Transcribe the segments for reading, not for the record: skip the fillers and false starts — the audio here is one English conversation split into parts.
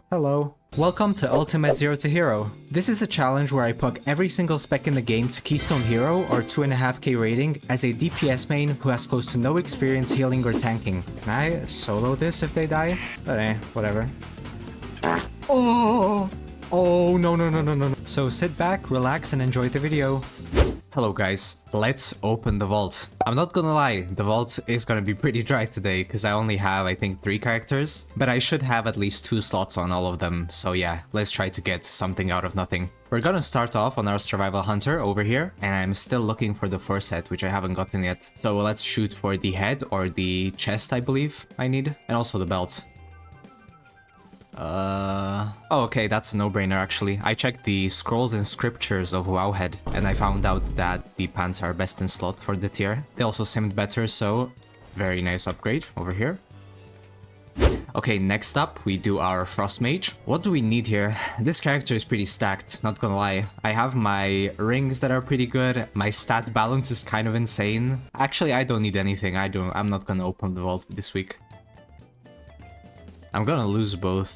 Hello. Welcome to Ultimate Zero to Hero. This is a challenge where I pug every single spec in the game to Keystone Hero or 2.5k rating as a DPS main who has close to no experience healing or tanking. Can I solo this if they die? But whatever. Oh! Oh, no. So sit back, relax, and enjoy the video. Hello guys, let's open the vault. I'm not gonna lie, the vault is gonna be pretty dry today because I only have I think 3 characters, but I should have at least 2 slots on all of them, so yeah, let's try to get something out of nothing. We're gonna start off on our survival hunter over here, and I'm still looking for the set, which I haven't gotten yet. So let's shoot for the head or the chest, I believe I need, and also the belt. Oh, okay, that's a no-brainer actually. I checked the scrolls and scriptures of Wowhead, and I found out that the pants are best in slot for the tier. They also simmed better, so very nice upgrade over here. Okay, next up, we do our Frost Mage. What do we need here? This character is pretty stacked, not gonna lie. I have my rings that are pretty good. My stat balance is kind of insane. Actually, I don't need anything. I'm not gonna open the vault this week. I'm gonna lose both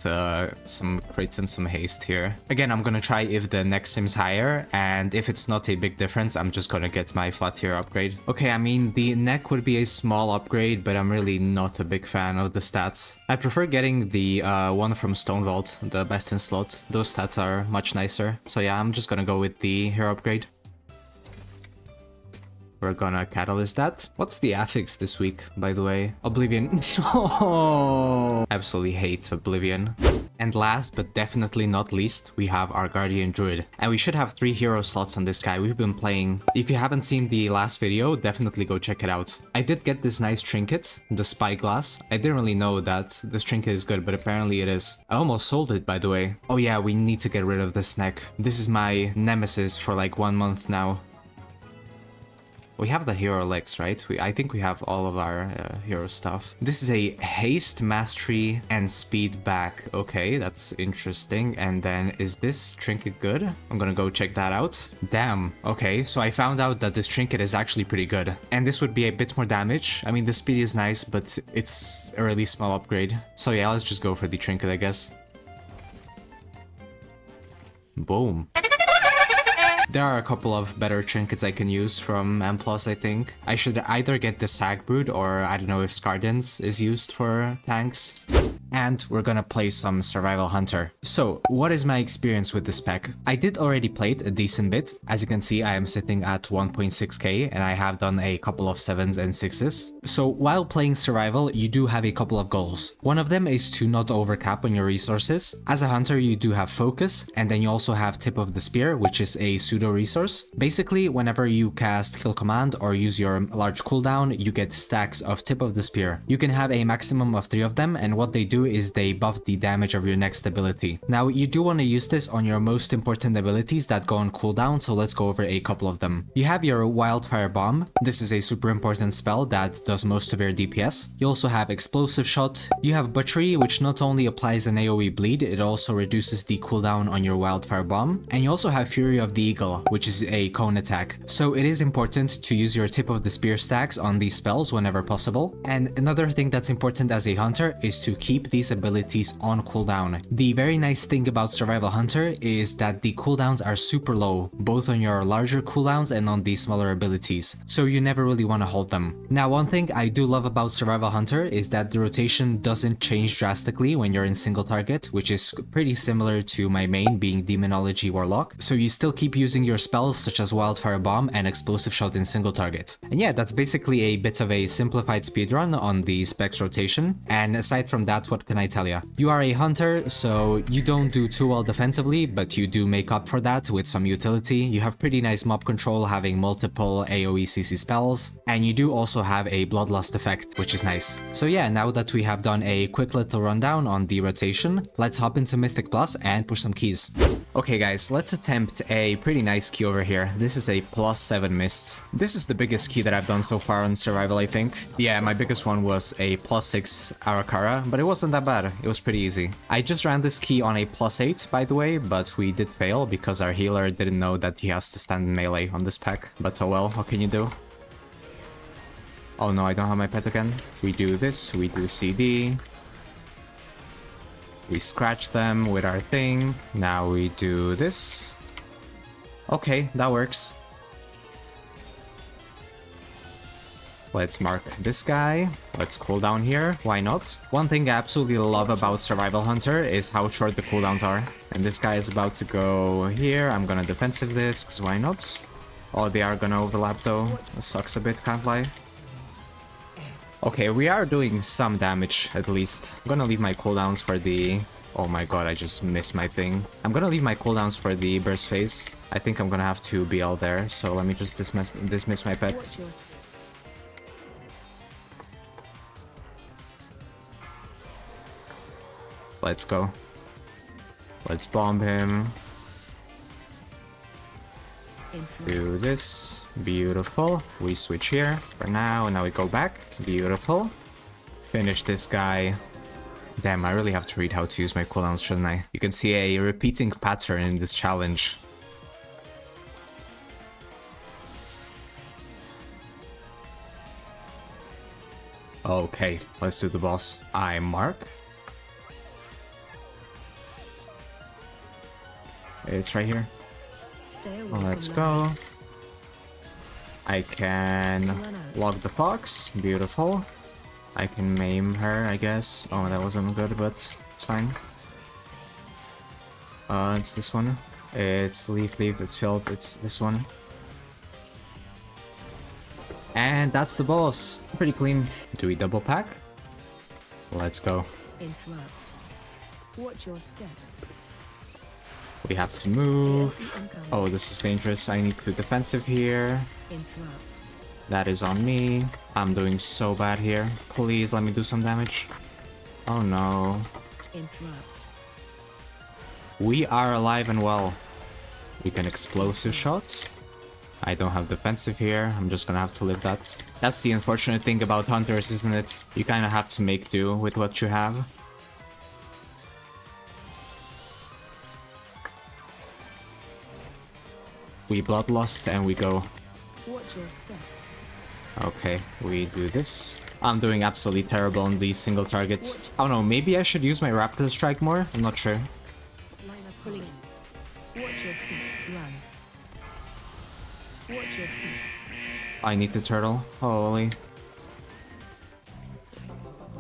some crits and some haste here. Again, I'm gonna try if the next sim's higher, and if it's not a big difference, I'm just gonna get my flat tier upgrade. Okay, I mean, the neck would be a small upgrade, but I'm really not a big fan of the stats. I prefer getting the one from Stone Vault, the best in slot. Those stats are much nicer. So yeah, I'm just gonna go with the hero upgrade. We're gonna catalyst that. What's the affix this week, by the way? Oblivion. Oh, absolutely hate Oblivion. And last, but definitely not least, we have our Guardian Druid. And we should have 3 hero slots on this guy. We've been playing. If you haven't seen the last video, definitely go check it out. I did get this nice trinket, the Spyglass. I didn't really know that this trinket is good, but apparently it is. I almost sold it, by the way. Oh yeah, we need to get rid of this neck. This is my nemesis for like 1 month now. We have the hero legs, right? I think we have all of our hero stuff. This is a haste, mastery, and speed back. Okay, that's interesting. And then is this trinket good? I'm gonna go check that out. Damn. Okay, so I found out that this trinket is actually pretty good. And this would be a bit more damage. I mean, the speed is nice, but it's a really small upgrade. So yeah, let's just go for the trinket, I guess. Boom. There are a couple of better trinkets I can use from M+, I think. I should either get the Sag Brood or I don't know if Scardens is used for tanks. And we're gonna play some Survival Hunter. So, what is my experience with this spec? I did already play it a decent bit. As you can see, I am sitting at 1.6k and I have done a couple of 7s and 6s. So, while playing Survival, you do have a couple of goals. One of them is to not overcap on your resources. As a hunter, you do have Focus, and then you also have Tip of the Spear, which is a pseudo resource. Basically, whenever you cast Kill Command or use your large cooldown, you get stacks of Tip of the Spear. You can have a maximum of 3 of them, and what they do is they buff the damage of your next ability. Now, you do want to use this on your most important abilities that go on cooldown, so let's go over a couple of them. You have your Wildfire Bomb. This is a super important spell that does most of your DPS. You also have Explosive Shot. You have Butchery, which not only applies an AoE bleed, it also reduces the cooldown on your Wildfire Bomb. And you also have Fury of the Eagle, which is a cone attack. So it is important to use your Tip of the Spear stacks on these spells whenever possible. And another thing that's important as a hunter is to keep these abilities on cooldown. The very nice thing about Survival Hunter is that the cooldowns are super low, both on your larger cooldowns and on the smaller abilities, so you never really want to hold them. Now, one thing I do love about Survival Hunter is that the rotation doesn't change drastically when you're in single target, which is pretty similar to my main being Demonology Warlock, so you still keep using your spells such as Wildfire Bomb and Explosive Shot in single target. And yeah, that's basically a bit of a simplified speedrun on the specs rotation, and aside from that, what can I tell you? You are a hunter, so you don't do too well defensively, but you do make up for that with some utility. You have pretty nice mob control, having multiple AoE CC spells, and you do also have a Bloodlust effect, which is nice. So yeah, now that we have done a quick little rundown on the rotation, let's hop into Mythic Plus and push some keys. Okay guys, let's attempt a pretty nice key over here. This is a +7 mist. This is the biggest key that I've done so far on Survival, I think. Yeah, my biggest one was a +6 Arakara, but it wasn't that bad. It was pretty easy. I just ran this key on a +8, by the way, but we did fail because our healer didn't know that he has to stand in melee on this pack. But oh well, what can you do? Oh no, I don't have my pet again. We do this, we do CD. We scratch them with our thing. Now we do this. Okay, that works. Let's mark this guy. Let's cool down here. Why not? One thing I absolutely love about Survival Hunter is how short the cooldowns are. And this guy is about to go here. I'm gonna defensive this, because why not? Oh, they are gonna overlap though. It sucks a bit, can't lie. Okay, we are doing some damage, at least. I'm gonna leave my cooldowns for the... Oh my god, I just missed my thing. I'm gonna leave my cooldowns for the burst phase. I think I'm gonna have to BL there, so let me just dismiss my pet. Let's go. Let's bomb him. Do this. Beautiful. We switch here for now, and now we go back. Beautiful. Finish this guy. Damn, I really have to read how to use my cooldowns, shouldn't I? You can see a repeating pattern in this challenge. Okay, let's do the boss. I mark. It's right here. Let's go. I can lock the fox. Beautiful. I can maim her, I guess. Oh, that wasn't good, but it's fine. It's this one. It's leaf, it's filled. It's this one. And that's the boss. Pretty clean. Do we double pack? Let's go. Interrupt. Watch your step. We have to move. Oh, this is dangerous. I need to do defensive here. Interrupt. That is on me. I'm doing so bad here. Please let me do some damage. Oh no. Interrupt. We are alive and well. We can explosive shot. I don't have defensive here. I'm just gonna have to live that. That's the unfortunate thing about hunters, isn't it? You kind of have to make do with what you have. We bloodlust and we go. Watch your step. Okay, we do this. I'm doing absolutely terrible on these single targets. Oh no, maybe I should use my raptor strike more? I'm not sure. Line up pulling it. Watch your feet. Run. Watch your feet. I need to turtle. Holy.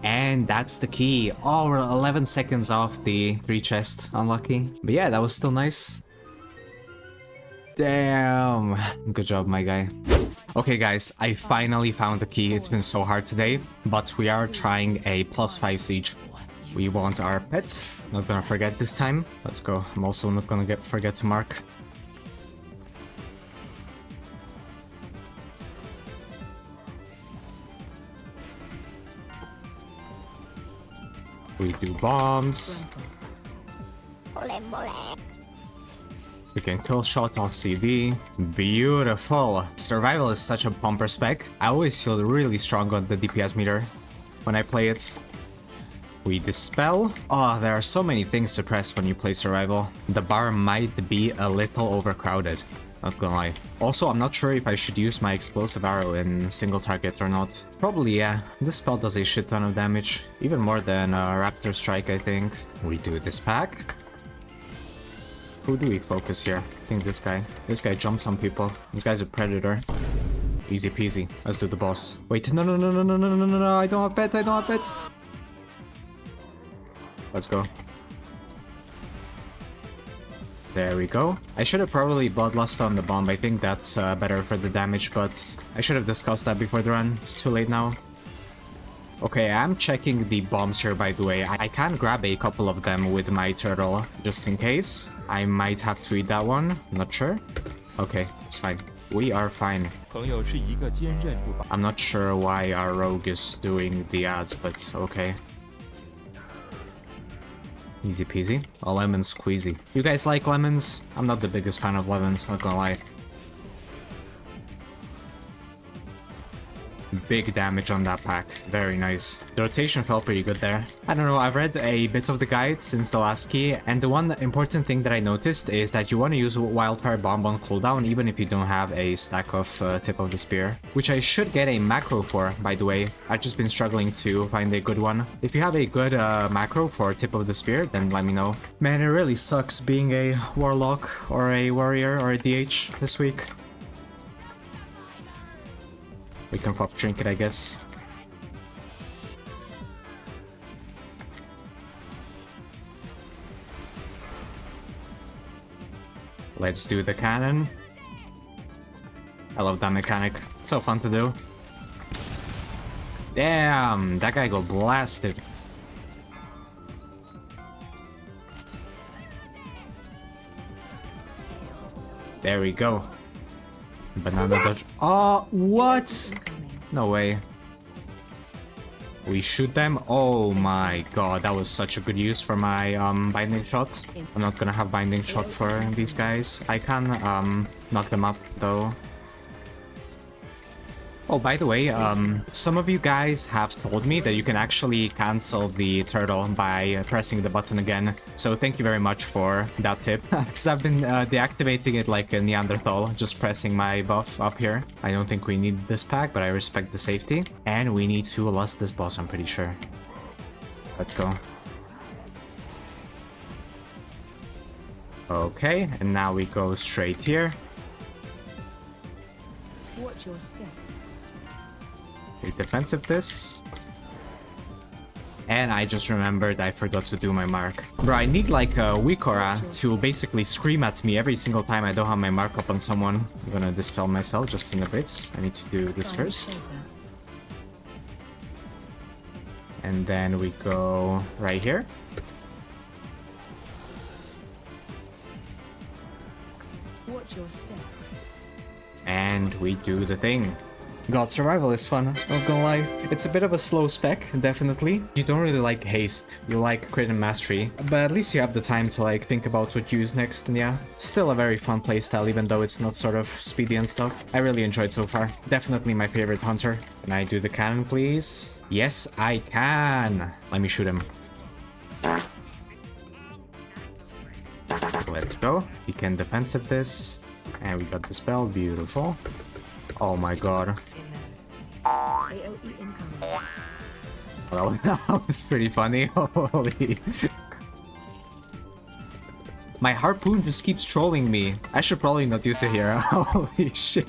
And that's the key. Oh, we're 11 seconds off the 3 chest. Unlucky. But yeah, that was still nice. Damn. Good job, my guy. Okay, guys, I finally found the key. It's been so hard today, but we are trying a +5 siege. We want our pet. Not gonna forget this time. Let's go. I'm also not gonna forget to mark. We do bombs. We can kill shot off CV. Beautiful. Survival is such a bumper spec. I always feel really strong on the DPS meter when I play it. We dispel. Oh, there are so many things to press when you play survival. The bar might be a little overcrowded. Not gonna lie. Also, I'm not sure if I should use my explosive arrow in single target or not. Probably yeah. This spell does a shit ton of damage. Even more than Raptor Strike, I think. We do this pack. Who do we focus here? I think this guy. This guy jumps on people. This guy's a predator. Easy peasy. Let's do the boss. Wait, no, no, no, no, no, no, no, no, no, I don't have pet, I don't have pet. Let's go. There we go. I should have probably bloodlust on the bomb. I think that's better for the damage, but I should have discussed that before the run. It's too late now. Okay, I'm checking the bombs here, by the way. I can grab a couple of them with my turtle, just in case. I might have to eat that one. Not sure. Okay, it's fine. We are fine. I'm not sure why our rogue is doing the ads, but okay. Easy peasy. A lemon squeezy. You guys like lemons? I'm not the biggest fan of lemons, not gonna lie. big damage on that pack. Very nice. The rotation felt pretty good there. I don't know, I've read a bit of the guide since the last key, and the one important thing that I noticed is that you want to use Wildfire Bomb on cooldown even if you don't have a stack of Tip of the Spear, which I should get a macro for, by the way. I've just been struggling to find a good one. If you have a good macro for Tip of the Spear, then let me know. Man, it really sucks being a Warlock or a Warrior or a DH this week. We can pop Trinket, I guess. Let's do the cannon. I love that mechanic. So fun to do. Damn, that guy got blasted. There we go. Banana dodge. Oh, what? No way. We shoot them? Oh my god, that was such a good use for my binding shot. I'm not gonna have binding shot for these guys. I can knock them up though. Oh, by the way, some of you guys have told me that you can actually cancel the turtle by pressing the button again. So thank you very much for that tip. Because I've been deactivating it like a Neanderthal, just pressing my buff up here. I don't think we need this pack, but I respect the safety. And we need to lust this boss, I'm pretty sure. Let's go. Okay, and now we go straight here. Watch your step. We defensive this. And I just remembered I forgot to do my mark. Bro, I need like a weak aura to basically scream at me every single time I don't have my mark up on someone. I'm gonna dispel myself just in a bit. I need to do this first. And then we go right here. Watch your step. And we do the thing. God, survival is fun, not gonna lie. It's a bit of a slow spec, definitely. You don't really like haste, you like crit and mastery. But at least you have the time to like think about what you use next, and yeah. Still a very fun playstyle, even though it's not sort of speedy and stuff. I really enjoyed so far. Definitely my favorite hunter. Can I do the cannon, please? Yes, I can! Let me shoot him. Let's go. We can defensive this. And we got the spell, beautiful. Oh my god. AOE incoming. Well, that was pretty funny. Holy. My harpoon just keeps trolling me. I should probably not use it here. Holy shit.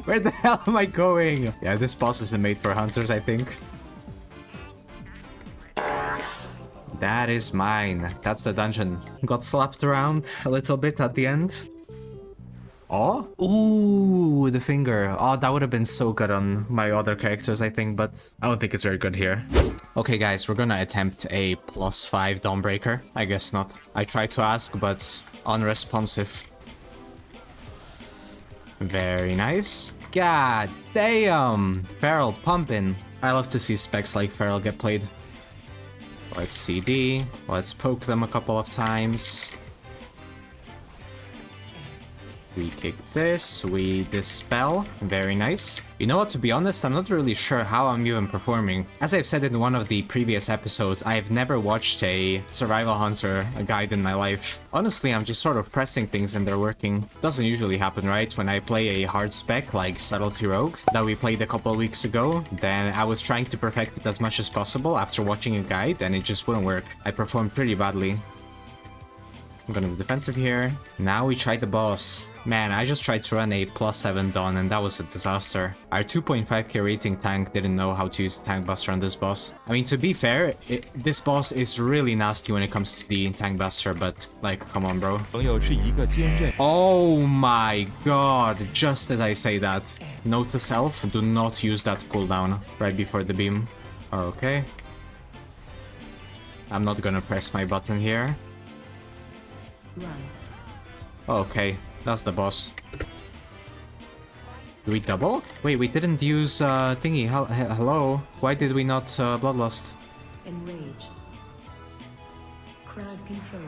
Where the hell am I going? Yeah, this boss isn't made for hunters, I think. That is mine. That's the dungeon. Got slapped around a little bit at the end. Oh? Ooh, the finger. Oh, that would have been so good on my other characters, I think, but I don't think it's very good here. Okay, guys, we're gonna attempt a +5 Dawnbreaker. I guess not. I tried to ask, but unresponsive. Very nice. God damn! Feral pumping. I love to see specs like Feral get played. Let's CD. Let's poke them a couple of times. We kick this, we dispel. Very nice. You know what, to be honest, I'm not really sure how I'm even performing. As I've said in one of the previous episodes, I've never watched a survival hunter guide in my life. Honestly, I'm just sort of pressing things and they're working. Doesn't usually happen, right? When I play a hard spec like Subtlety Rogue that we played a couple of weeks ago, then I was trying to perfect it as much as possible after watching a guide and it just wouldn't work. I performed pretty badly. I'm gonna be defensive here. Now we try the boss. Man, I just tried to run a +7 Dawn and that was a disaster. Our 2.5k rating tank didn't know how to use the tank buster on this boss. I mean, to be fair, this boss is really nasty when it comes to the tank buster, but like, come on, bro. Oh my god, just as I say that. Note to self, do not use that cooldown right before the beam. Okay. I'm not gonna press my button here. Run. Okay, that's the boss. Do we double? Wait, we didn't use thingy. Hello? Why did we not bloodlust? Enrage. Crowd control.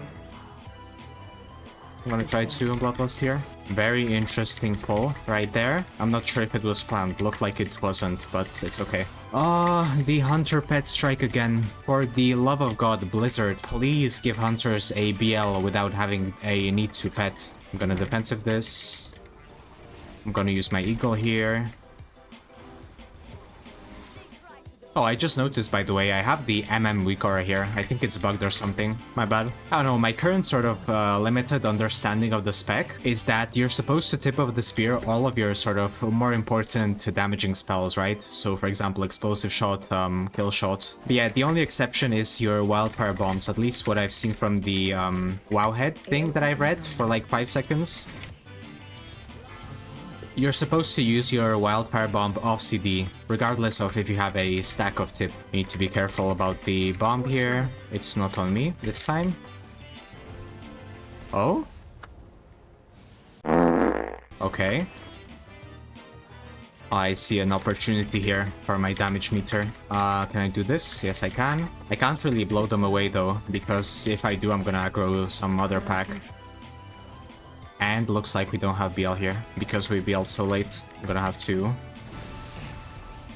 I'm gonna try 2 Bloodlust here. Very interesting pull right there. I'm not sure if it was planned. Looked like it wasn't, but it's okay. Oh, the Hunter pet strike again. For the love of God, Blizzard, please give Hunters a BL without having a need to pet. I'm gonna defensive this. I'm gonna use my Eagle here. Oh, I just noticed, by the way, I have the weak aura here. I think it's bugged or something. My bad. I don't know, my current sort of limited understanding of the spec is that you're supposed to tip of the spear all of your sort of more important damaging spells, right? So, for example, explosive shot, kill shot. But yeah, the only exception is your wildfire bombs, at least what I've seen from the WoW head thing that I've read for like 5 seconds. You're supposed to use your wildfire bomb off CD, regardless of if you have a stack of tip. You need to be careful about the bomb here. It's not on me this time. Oh? Okay. I see an opportunity here for my damage meter. Can I do this? Yes, I can. I can't really blow them away though, because if I do, I'm gonna aggro some other pack. And looks like we don't have BL here, because we BL'd so late. I'm gonna have to...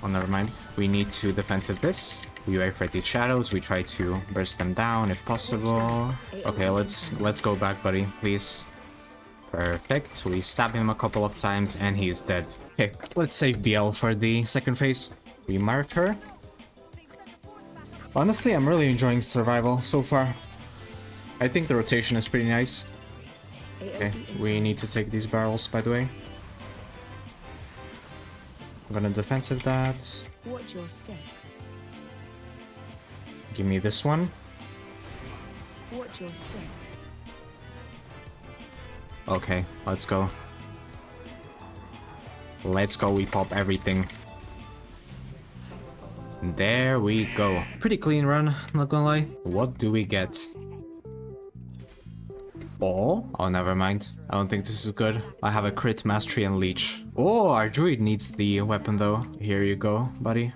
Oh, never mind. We need to defensive this. We wait for these shadows, we try to burst them down if possible. Okay, let's go back, buddy, please. Perfect. We stab him a couple of times and he's dead. Okay, let's save BL for the second phase. We mark her. Honestly, I'm really enjoying survival so far. I think the rotation is pretty nice. Okay, we need to take these barrels, by the way. I'm gonna defensive that. Watch your step. Give me this one. Watch your step. Okay, let's go. Let's go, we pop everything. There we go. Pretty clean run, not gonna lie. What do we get? Oh, never mind. I don't think this is good. I have a crit, mastery, and leech. Oh, our druid needs the weapon though. Here you go, buddy.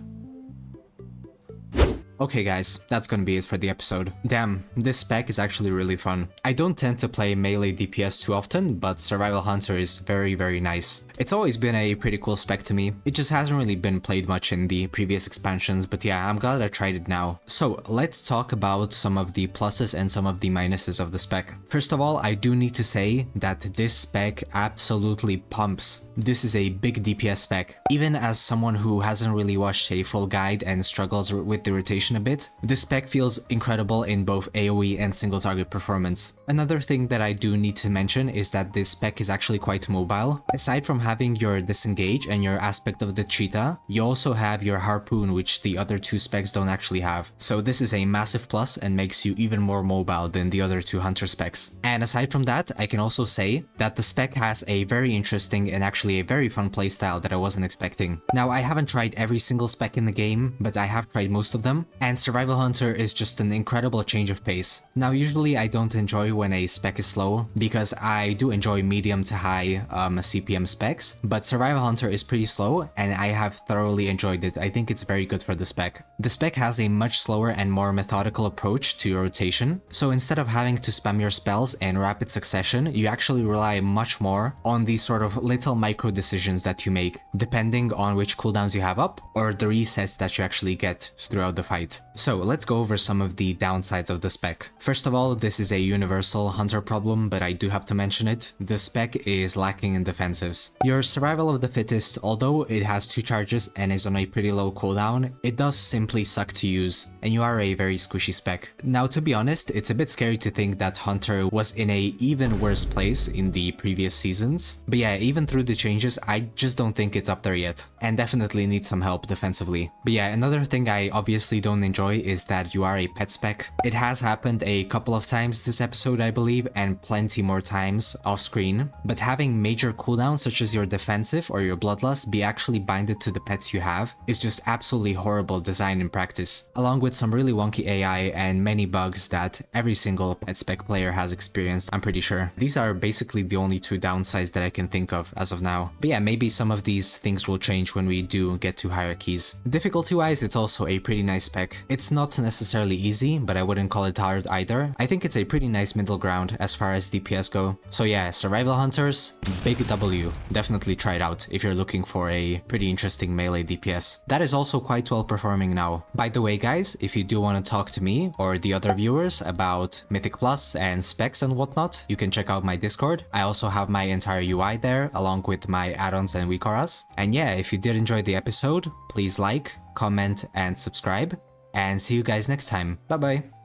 Okay guys, that's gonna be it for the episode. Damn, this spec is actually really fun. I don't tend to play melee DPS too often, but Survival Hunter is very, very nice. It's always been a pretty cool spec to me. It just hasn't really been played much in the previous expansions, but yeah, I'm glad I tried it now. So let's talk about some of the pluses and some of the minuses of the spec. First of all, I do need to say that this spec absolutely pumps. This is a big DPS spec. Even as someone who hasn't really watched a full guide and struggles with the rotation a bit, this spec feels incredible in both AoE and single target performance. Another thing that I do need to mention is that this spec is actually quite mobile. Aside from having your disengage and your aspect of the cheetah, you also have your harpoon, which the other two specs don't actually have. So this is a massive plus and makes you even more mobile than the other two hunter specs. And aside from that, I can also say that the spec has a very interesting and actually a very fun playstyle that I wasn't expecting. Now, I haven't tried every single spec in the game, but I have tried most of them, and Survival Hunter is just an incredible change of pace. Now, usually I don't enjoy when a spec is slow, because I do enjoy medium to high CPM specs, but Survival Hunter is pretty slow, and I have thoroughly enjoyed it. I think it's very good for the spec. The spec has a much slower and more methodical approach to your rotation, so instead of having to spam your spells in rapid succession, you actually rely much more on these sort of little micro decisions that you make, depending on which cooldowns you have up, or the resets that you actually get throughout the fight. So let's go over some of the downsides of the spec. First of all, this is a universal hunter problem, but I do have to mention it. The spec is lacking in defensives. Your survival of the fittest, although it has 2 charges and is on a pretty low cooldown, it does simply suck to use, and you are a very squishy spec. Now, to be honest, it's a bit scary to think that Hunter was in a even worse place in the previous seasons, but yeah, even through the changes, I just don't think it's up there yet, and definitely needs some help defensively. But yeah, another thing I obviously don't enjoy is that you are a pet spec. It has happened a couple of times this episode, I believe, and plenty more times off screen, but having major cooldowns such as your defensive or your bloodlust be actually binded to the pets you have is just absolutely horrible design in practice, along with some really wonky AI and many bugs that every single pet spec player has experienced, I'm pretty sure. These are basically the only 2 downsides that I can think of as of now. But yeah, maybe some of these things will change when we do get to hierarchies. Difficulty wise, it's also a pretty nice spec. heck. It's not necessarily easy, but I wouldn't call it hard either. I think it's a pretty nice middle ground as far as DPS go. So yeah, Survival Hunters, big W. Definitely try it out if you're looking for a pretty interesting melee DPS. That is also quite well performing now. By the way guys, if you do want to talk to me or the other viewers about Mythic Plus and specs and whatnot, you can check out my Discord. I also have my entire UI there along with my add-ons and weak auras. And yeah, if you did enjoy the episode, please like, comment and subscribe, and see you guys next time. Bye bye.